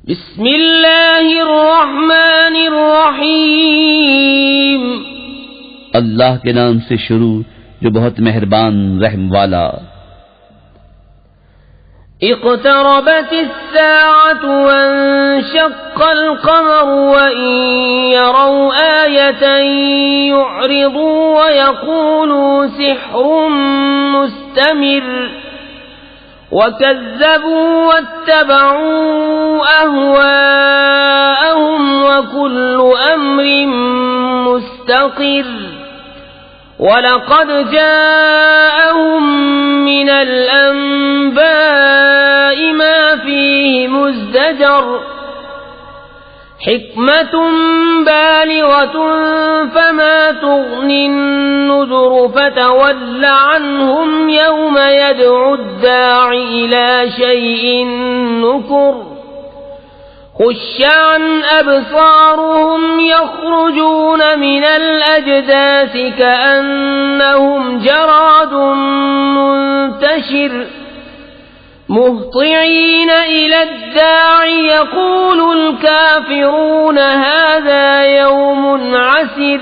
बिस्मिल्लाहिर्रहमानिर्रहीम। अल्लाह के नाम से शुरू जो बहुत मेहरबान रहम वाला। इक़्तरबतिस्साअतु वन्शक़्क़ल क़मरु वइन यरौ आयतन युअरिदू वयक़ूलू सिह्रुम मुस्तमिर वकज़्ज़बू वत्तबऊ अहवाअहुम वकुल्लु अम्रिन मुस्तक़िर वलक़द जाअहुम मिनल अंबाइ मा फ़ीहि मुज़्दजर हिक्मतुन बालिग़तुन फमा तुग़नि अन्नुज़ुर फ़तवल्ल अन्हुम यौम यदउद्दाइ इला शैइन नुकुर खुश्श अन अबसारुहुम यख़्रुजून मिनल अजदासि कअन्नहुम जरादुम मुंतशिर मुहतिईन इलद्दाइ यक़ूलुल काफ़िरून हाज़ा यौमुन असीर।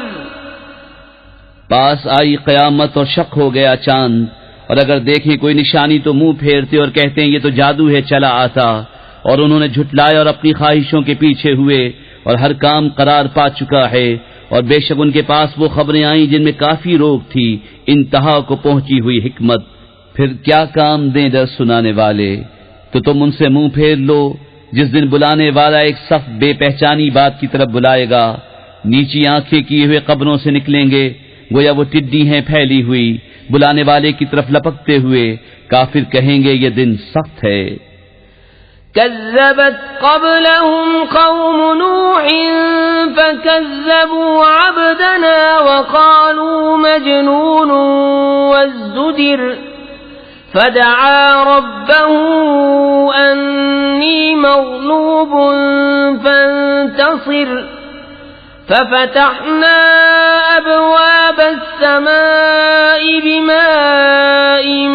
पास आई क़यामत और शक हो गया चांद, और अगर देखें कोई निशानी तो मुंह फेरते और कहते हैं ये तो जादू है चला आता। और उन्होंने झुटलाया और अपनी ख्वाहिशों के पीछे हुए, और हर काम करार पा चुका है। और बेशक उनके पास वो खबरें आईं जिनमें काफी रोक थी, इंतहा को पहुंची हुई हिकमत। फिर क्या काम दें दर सुनाने वाले, तो तुम उनसे मुंह फेर लो। जिस दिन बुलाने वाला एक सख्त बेपहचानी बात की तरफ बुलाएगा, नीची आंखें किए हुए कब्रों से निकलेंगे, गोया वो टिड्डी हैं फैली हुई, बुलाने वाले की तरफ लपकते हुए। काफिर कहेंगे ये दिन सख्त है। कज़्ज़बत क़ब्लहुम क़ौम नूहिन फ़कज़्ज़बू अब्दना वक़ालू मजनूनुन वज़्ज़ुजिर फ़दअा रब्बहू अन्नी मग़लूबुन फ़ंतसिर फ़फ़तहना अबवाब अस्समाइ बिमाइन